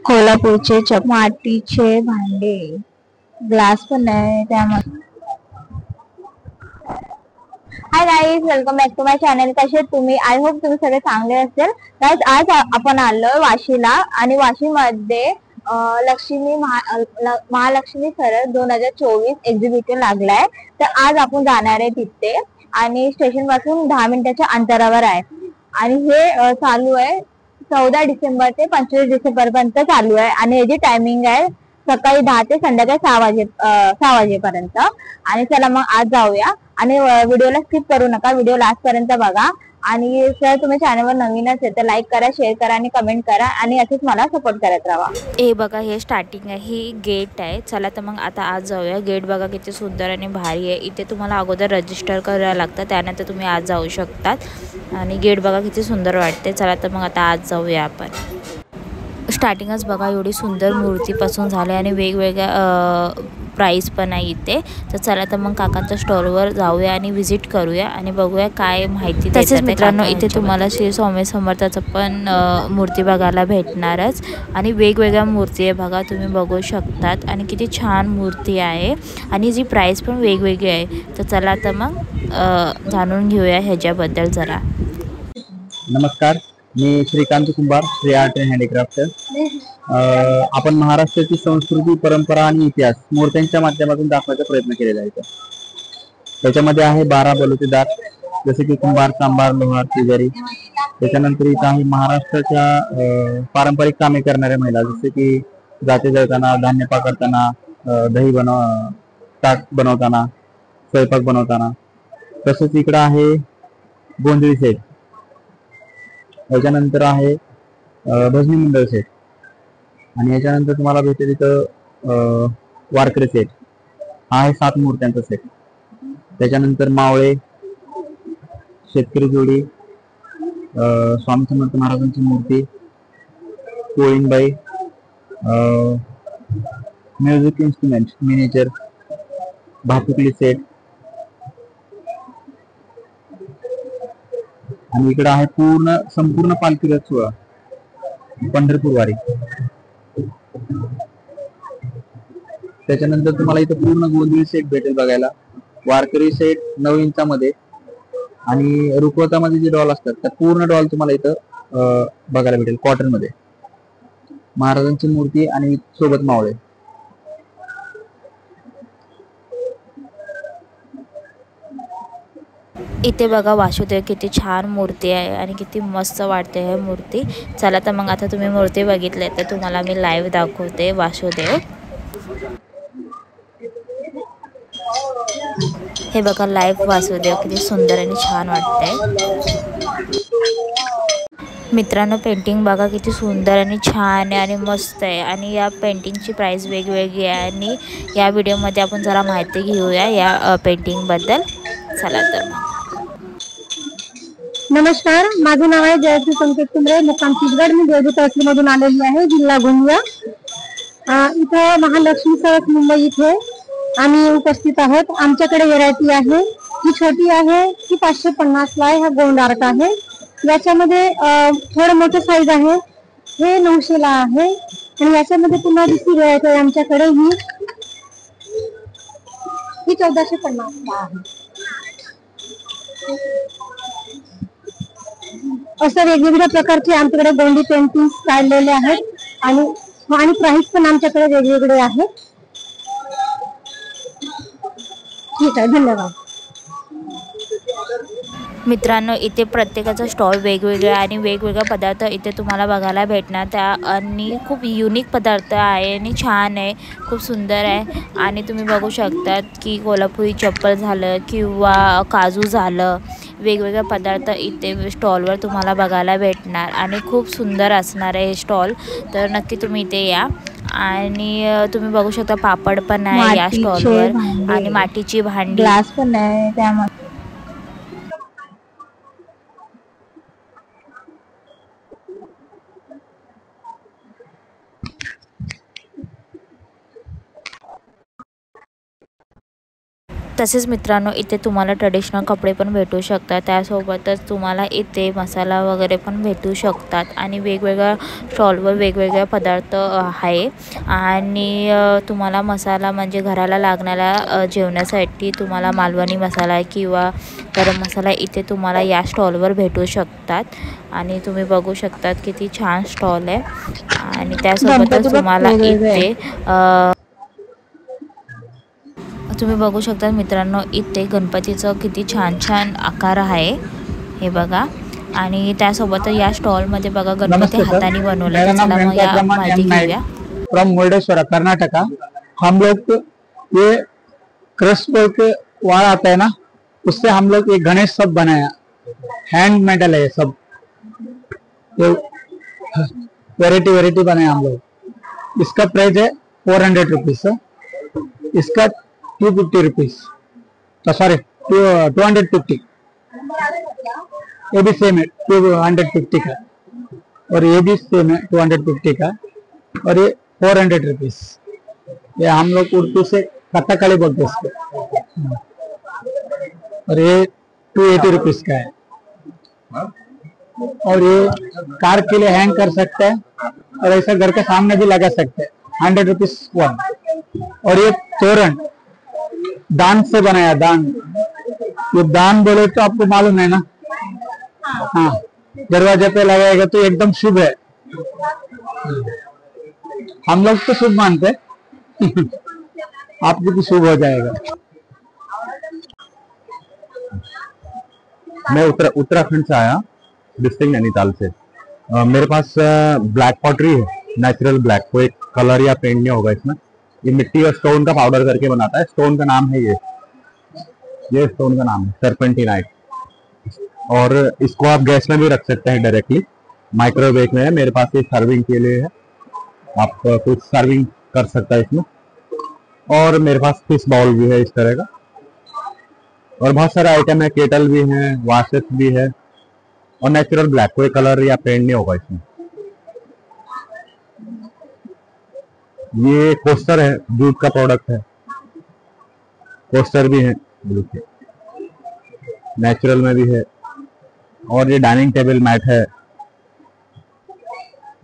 कोल्हापूरचे मातीचे भांडे, ग्लास पण आहे त्यामध्ये. Hi guys, welcome back to my channel. कसे तुम्ही? आय होप तुम्ही सगळे चांगले असेल. गाईज, आज आपण आलो वाशीला आणि वाशीमध्ये लक्ष्मी महालक्ष्मी सरस 2024 एक्झिबिशन लागलाय. तर आज आपण जाणार आहे तिथे आणि स्टेशन पासून 10 मिनिटाच्या अंतरावर आहे आणि हे चालू आहे 14 डिसेंबर ते 25 डिसेंबर पर्यंत चालू आहे आणि याची टायमिंग आहे सकाळी 10 ते संध्याकाळी 6 वाजेपर्यंत. आणि चला मग आज जाऊया आणि व्हिडिओला स्किप करू नका, व्हिडिओ लास्ट पर्यंत बघा. आणि जर तुम्ही चॅनलवर नवीन असेल तर लाईक करा, शेअर करा आणि कमेंट करा आणि असेच मला सपोर्ट करत राहा. हे बघा, हे स्टार्टिंग आहे, ही गेट आहे. चला तर मग आता आज जाऊया. गेट बघा किती सुंदर आणि भारी आहे. इथे तुम्हाला अगोदर रजिस्टर करायला लागतं, त्यानंतर तुम्ही आज जाऊ शकतात. आणि गेट बघा किती सुंदर वाटते. चला तर मग आता आज जाऊया आपण. स्टार्टिंगच बघा एवढी सुंदर मूर्तीपासून झाले आणि वेगवेगळ्या प्राईस पण आहे इथे. तर चला तर मग काकांच्या स्टॉलवर जाऊया आणि व्हिजिट करूया आणि बघूया काय माहिती. तसेच मित्रांनो, इथे तुम्हाला श्री स्वामी समर्थाचं पण मूर्ती बघायला भेटणारच आणि वेगवेगळ्या मूर्ती आहे बघा, तुम्ही बघू शकतात. आणि किती छान मूर्ती आहे आणि जी प्राईस पण वेगवेगळी आहे. तर चला तर मग जाणून घेऊया ह्याच्याबद्दल जरा. नमस्कार, मी श्रीकांत कुंभार, श्री आर्ट अँड हँडीक्राफ्ट. आपण महाराष्ट्राची संस्कृती, परंपरा आणि इतिहास मूर्त्यांच्या माध्यमातून दाखवायचा प्रयत्न केलेला आहे. त्याच्यामध्ये आहे 12 बलुतेदार, जसे की कुंभार, चांभार, लोहार, तिजोरी. त्याच्यानंतर इथं आहे महाराष्ट्राच्या पारंपरिक कामे करणाऱ्या महिला, जसे की जाते जळताना, धान्य पाकडताना, दही ताक बनवताना, स्वयंपाक बनवताना. तसंच इकडं आहे गोंधळी सेट. याच्यानंतर आहे भजनी मंडळ सेट आणि याच्यानंतर तुम्हाला भेटेल इथं वारकरी सेट. हा आहे 7 मूर्त्यांचा सेट. त्याच्यानंतर मावळे, शेतकरी जोडी, स्वामी समर्थ महाराजांची मूर्ती, कोळींबाई, म्युझिक इन्स्ट्रुमेंट, मिनिचर, भातुकली सेट. आणि इकडे आहे संपूर्ण पालखी रथ सोहळा, पंढरपूर वारी. त्याच्यानंतर तुम्हाला इथं पूर्ण गोंधळी सेट भेटेल बघायला. वारकरी सेट 9 इंचामध्ये आणि रुखवतामध्ये जे डॉल असतात त्या पूर्ण डॉल तुम्हाला इथं बघायला भेटेल कॉटन मध्ये. महाराजांची मूर्ती आणि सोबत मावळे. इथे बघा वासुदेव किती छान मूर्ती आहे आणि किती मस्त वाटते हे मूर्ती. चला तर मग आता तुम्ही मूर्ती बघितले तर तुम्हाला मी लाईव्ह दाखवते वासुदेव. हे बघा लाईव्ह वासुदेव किती सुंदर आणि छान वाटते. मित्रांनो, पेंटिंग बघा किती सुंदर आणि छान आहे आणि मस्त आहे. आणि या पेंटिंगची प्राइस वेगवेगळी आहे आणि या व्हिडिओमध्ये आपण जरा माहिती घेऊया या पेंटिंगबद्दल. चला तर. नमस्कार, माझे नाव आहे जयश्री संकेत कुंभरे, मुक्काम चिचगड. मी देवदूत तहसीलमधून आलेली आहे, जिल्हा गोंदिया. इथं महालक्ष्मी सरस मुंबई इथे आम्ही उपस्थित आहोत. आमच्याकडे व्हरायटी आहे, ही छोटी आहे ती 550 ला आहे. हा गोंड आर्ट आहे. याच्यामध्ये थोडं मोठं साईज आहे, हे 900 ला आहे. आणि याच्यामध्ये पुन्हा दुसरी व्हरायटी आहे आमच्याकडे, ही 1450 ला आहे. असं वेगवेगळ्या प्रकारचे आमच्याकडे गोंडी पेंटिंग काढलेले आहेत आणि प्राइस पण आमच्याकडे वेगवेगळे आहेत. ठीक आहे, धन्यवाद. मित्रांनो, इथे प्रत्येकाचा स्टॉल वेगवेगळे आणि वेगवेगळे पदार्थ इथे तुम्हाला बघायला भेटणार. त्या आणि खूप युनिक पदार्थ आहे आणि छान आहे, खूप सुंदर आहे. आणि तुम्ही बघू शकतात की कोल्हापुरी चप्पल झालं किंवा काजू झालं, वेगवेगळे पदार्थ इथे स्टॉलवर तुम्हाला बघायला भेटणार आणि खूप सुंदर असणार आहे हे स्टॉल. तर नक्की तुम्ही इथे या आणि तुम्ही बघू शकता पापड पण आहे या मातीचे स्टॉलवर भांडे, आणि मातीची भांडी. ग्लास पण आहे त्यामध्ये. तसेच मित्रांनो इथे तुम्हाला ट्रेडिशनल कपडे पण भेटू शकतात, त्यासोबतच तुम्हाला इथे मसाला वगैरे पण भेटू शकतात आणि वेगवेगळ्या स्टॉलवर वेगवेगळे पदार्थ आहे. आणि तुम्हाला मसाला म्हणजे घराला लागणाऱ्या जेवणासाठी तुम्हाला मालवणी मसाला किंवा गरम मसाला इथे तुम्हाला या स्टॉलवर भेटू शकतात. आणि तुम्ही बघू शकतात किती छान स्टॉल आहे. आणि त्यासोबतच तुम्हाला इथे तुम्ही बघू शकता मित्रांनो इथे गणपतीचं किती छान छान आकार आहे हे बघा. आणि त्यासोबत या स्टॉलमध्ये बघा गणपती हाताने बनवले. चला मग या माहिती घेऊया. फ्रॉम मुर्डेश्वरा कर्नाटका. हम लोग ये क्रश के वाड़ आता है ना, उससे हम लोग ये गणेश सब बनाया, हैंड मेटल है ये सब, वेराइटी बनाया हम लोग. इसका प्राइस है 400 रुपीज. इसका 250 रुपीज, सॉरी 250. ये भी सेम है 250 का, और ये भी सेम है 250 का, और ये 400 रुपीज. ये हम लोग उर्दू से कथकली बोलते हैं इसको. और ये 280 रुपीज का है. और ये कार के लिए हैंग कर सकते हैं, और ऐसा घर के सामने भी लगा सकते हैं. 100 रुपीज वन. और ये तोरण दान से बनाया, दान. ये दान बोले तो आपको मालूम है ना, हाँ, दरवाजे पे लगाएगा तो एकदम शुभ है. हम लोग तो शुभ मानते हैं. आपको भी शुभ हो जाएगा. मैं उत्तराखंड से आया, डिस्ट्रिक्ट नैनीताल से. मेरे पास ब्लैक पॉटरी है, नेचुरल ब्लैक. कोई कलर या पेंट नहीं होगा इसमें. ये मिट्टी और स्टोन का पाउडर करके बनाता है. स्टोन का नाम है ये स्टोन का नाम है सर्पेंटिनाइट. और इसको आप गैस में भी रख सकते हैं डायरेक्टली. माइक्रोवेव में है. मेरे पास ये सर्विंग के लिए है, आप कुछ सर्विंग कर सकता है इसमें. और मेरे पास फिश बाउल भी है इस तरह का, और बहुत सारे आइटम है. केटल भी है, वाशेस भी है, और नेचुरल ब्लैक. कोई कलर या पेंट नहीं होगा इसमें. ये कोस्टर है, जूट का प्रोडक्ट है. कोस्टर भी है जूट के, नेचुरल में भी है. और ये डाइनिंग टेबल मैट है,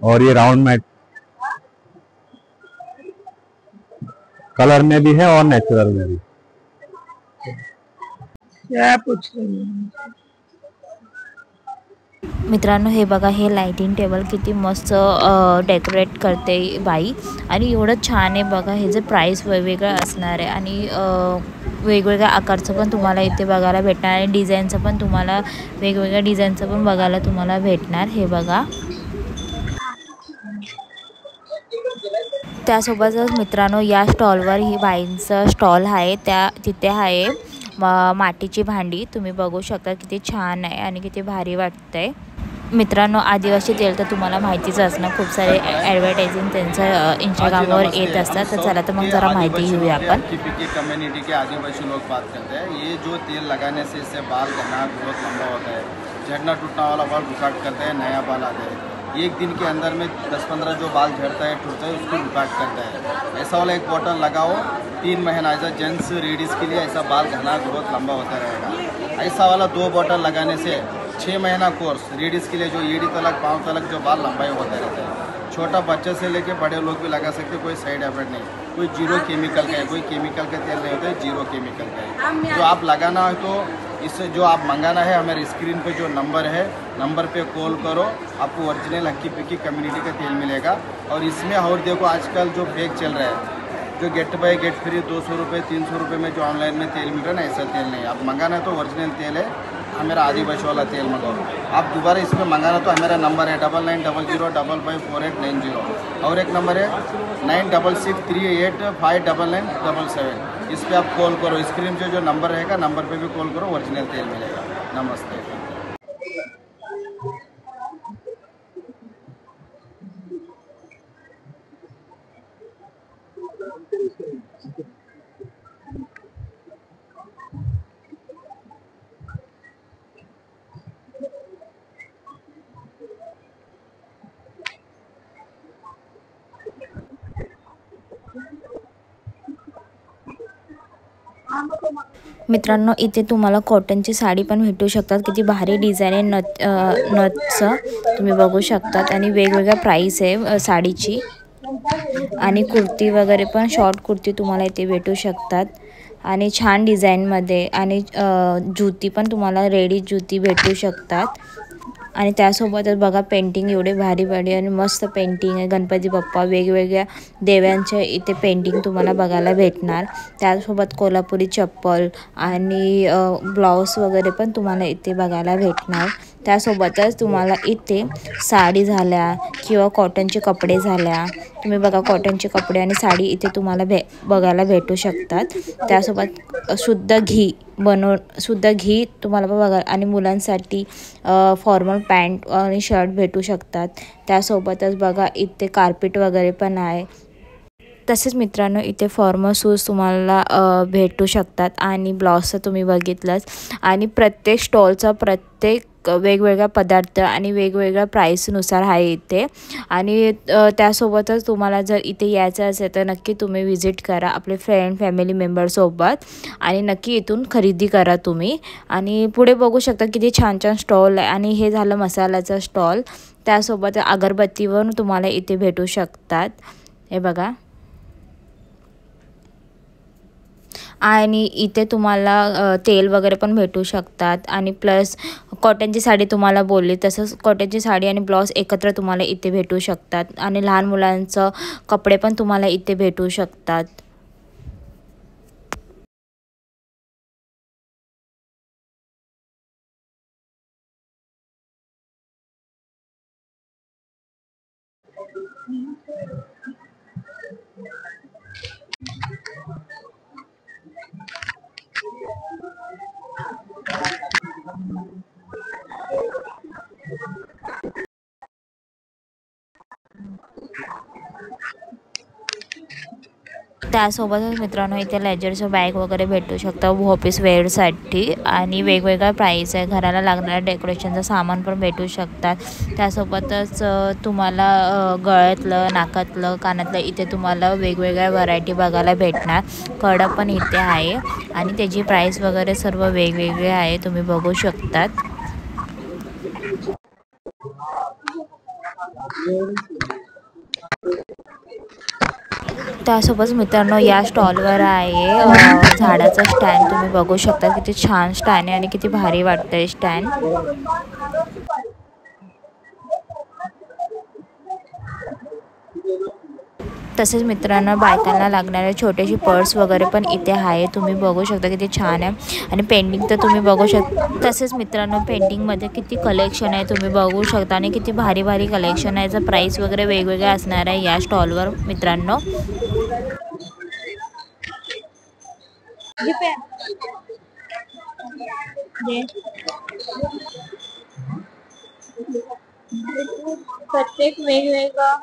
और ये राउंड मैट कलर में भी है और नेचुरल में भी. क्या पूछ रही है? मित्रांनो हे बघा, हे लाइटिंग टेबल किती मस्त डेकोरेट करते बाई. आणि एवढं छान आहे बघा. हे जे प्राइस वेगवेगळं असणार आहे, आणि वेगवेगळ्या आकारचं पण तुम्हाला इथे बघायला भेटणार, आणि डिझाईनचं पण तुम्हाला वेगवेगळ्या डिझाईनचं पण बघायला तुम्हाला भेटणार. हे बघा. त्यासोबतच मित्रांनो या स्टॉलवर ही बाईंचं स्टॉल आहे, तिथे आहे मातीची भांडी. तुम्ही बघू शकता किती छान आहे आणि किती भारी वाटतंय. मित्रांनो आदिवासी तेल तर तुम्हाला माहितीच असणार, खूप सारे ॲडव्हर्टायझिंग त्यांचं इंस्टाग्रामवर येत असतात. तर चला तर मग जरा माहिती घेऊया आपण. कम्युनिटी के आदिवासी लोग बात करते हैं. ये जो तेल लगाने से इससे बाल घना बहुत लंबा होता है, झड़ना टूटना वाला बाल रुकाट करता है, नया बाल आता है. एक दिन के अंदर में 10-15 जो बाल झड़ता है टूटता है उसको रुकाट करता है. ऐसा वाला एक बॉटल लगाओ 3 महीना. ऐसा जेंट्स लेडीज़ के लिए ऐसा बाल घना बहुत लंबा होता रहेगा. ऐसा वाला 2 बॉटल लगाने से 6 महीना कोर्स लेडीज़ के लिए जो एड़ी तलक पाँव तलक जो बाल लंबाई होता रहता है. छोटा बच्चे से लेके बड़े लोग भी लगा सकते, कोई साइड इफेक्ट नहीं. कोई जीरो केमिकल का है, कोई केमिकल का तेल नहीं होता है, जीरो केमिकल का है. जो आप लगाना है तो इससे जो आप मंगाना है हमारे स्क्रीन पे जो नंबर है, नंबर पे कॉल करो, आपको ओरिजिनल हक्की पिक्की कम्युनिटी का तेल मिलेगा. और इसमें और देखो आजकल जो फेक चल रहा है, जो गेट बाय गेट फ्री 200 रुपये 300 रुपये में जो ऑनलाइन में तेल मिल रहा है ना, ऐसा तेल नहीं. आप मंगाना है तो ओरिजिनल तेल है, हमारा आदिवासी वाला तेल मंगाओ. आप दोबारा इसमें मंगाना तो हमारा नंबर है 9900554890. और एक नंबर है 9663859977. इस पर आप कॉल करो. स्क्रीन पे जो नंबर रहेगा नंबर पे भी कॉल करो, ओरिजिनल तेल मिलेगा. नमस्ते. मित्रांनो, इथे तुम्हाला कॉटनची साडी पण भेटू शकतात. किती भारी डिझाईन आहे नथचं तुम्ही बघू शकतात. आणि वेगवेगळ्या प्राईस आहे साडीची. आणि कुर्ती वगैरे पण शॉर्ट कुर्ती तुम्हाला इथे भेटू शकतात आणि छान डिझाईनमध्ये. आणि जुती पण तुम्हाला रेडी जुती भेटू शकतात. आणि त्यासोबतच बघा पेंटिंग एवढे भारी भारी आणि मस्त पेंटिंग आहे. गणपती बाप्पा वेगवेगळ्या देव्यांचे इथे पेंटिंग तुम्हाला बघायला भेटणार. त्यासोबत कोल्हापुरी चप्पल आणि ब्लाऊज वगैरे पण तुम्हाला इथे बघायला भेटणार. त्यासोबतच तुम्हाला इथे साडी झाल्या किंवा कॉटनचे कपडे झाल्या. तुम्ही बघा कॉटनचे कपडे आणि साडी इथे तुम्हाला बघायला भेटू शकतात. त्यासोबत शुद्ध घी तुम्हाला बघा. आणि मुलांसाठी फॉर्मल पॅन्ट आणि शर्ट भेटू शकतात. त्यासोबतच बघा इथे कार्पेट वगैरे पण आहे. तसेच मित्रांनो इथे फॉर्मल शूज तुम्हाला भेटू शकतात. आणि ब्लाउजचं तुम्ही बघितलंच. आणि प्रत्येक स्टॉलचा प्रत्येक वेगवेगळा पदार्थ आणि वेगवेगळ्या प्राईसनुसार आहे इथे. आणि त्यासोबतच तुम्हाला जर इथे यायचं असेल तर नक्की तुम्ही विजिट करा आपले फ्रेंड फॅमिली मेंबरसोबत. आणि नक्की इथून खरेदी करा तुम्ही. आणि पुढे बघू शकता किती छान छान स्टॉल आहे. आणि हे झालं मसाल्याचा स्टॉल. त्यासोबत अगरबत्तीवर तुम्हाला इथे भेटू शकतात. हे बघा. आणि इथे तुम्हाला तेल वगैरे पण भेटू शकतात. आणि प्लस कॉटनची साडी तुम्हाला बोलली तसंच कॉटनची साडी आणि ब्लाऊज एकत्र तुम्हाला इथे भेटू शकतात. आणि लहान मुलांचं कपडे पण तुम्हाला इथे भेटू शकतात. त्यासोबतच मित्रांनो इथे लेजरचं बॅग वगैरे भेटू शकतं ऑफिस वेअरसाठी. आणि वेगवेगळ्या प्राईस आहे. घराला लागणाऱ्या डेकोरेशनचं सामान पण भेटू शकतात. त्यासोबतच तुम्हाला गळ्यातलं नाकातलं कानातलं इथे तुम्हाला वेगवेगळ्या व्हरायटी बघायला भेटणार. कडा पण इथे आहे. आणि त्याची प्राईस वगैरे सर्व वेगवेगळे आहे तुम्ही बघू शकतात. त्यासोबत मित्रांनो या स्टॉलवर आहे झाडाचा स्टँड. तुम्ही बघू शकता किती छान स्टँड आहे आणि किती भारी वाटतंय स्टँड. तसेच मित्रांनो बायकांना लागणारे छोटेशी पर्स वगैरे पण इथे आहे. तुम्ही बघू शकता किती छान आहे. आणि पेंटिंग तर तुम्ही बघू शकता. तसेच मित्रांनो पेंटिंगमध्ये किती कलेक्शन आहे तुम्ही बघू शकता. आणि किती भारी भारी कलेक्शन आहे. याचं प्राईस वगैरे वेगवेगळे असणार आहे या स्टॉलवर मित्रांनो. प्रत्येक वेगवेगळं.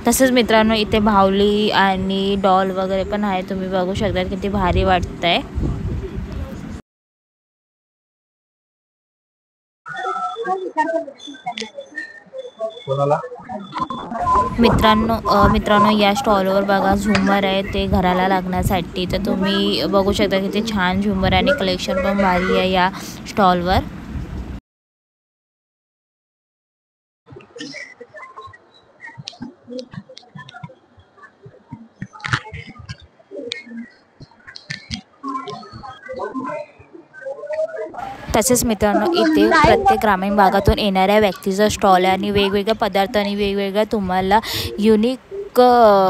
तसेच मित्रांनो इथे बाहुली आणि डॉल वगैरे पण आहे. तुम्ही बघू शकता किती भारी वाटतंय. मित्रांनो या स्टॉलवर बघा झुमर आहे ते घराला लागण्यासाठी. तर तुम्ही बघू शकता किती छान झुमर आणि कलेक्शन पण भारी आहे या स्टॉलवर. तसेच मित्रांनो इथे प्रत्येक ग्रामीण भागातून येणाऱ्या व्यक्तीचा स्टॉल आहे. आणि वेगवेगळ्या पदार्थ आणि वेगवेगळ्या तुम्हाला युनिक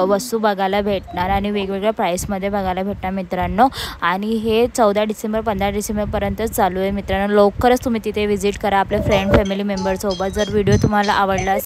वस्तू बघायला भेटणार. आणि वेगवेगळ्या प्राईसमध्ये बघायला भेटणार मित्रांनो. आणि हे 14 डिसेंबर 15 डिसेंबरपर्यंत चालू आहे मित्रांनो. लवकरच तुम्ही तिथे व्हिजिट करा आपल्या फ्रेंड फॅमिली मेंबरसोबत. जर व्हिडिओ तुम्हाला आवडला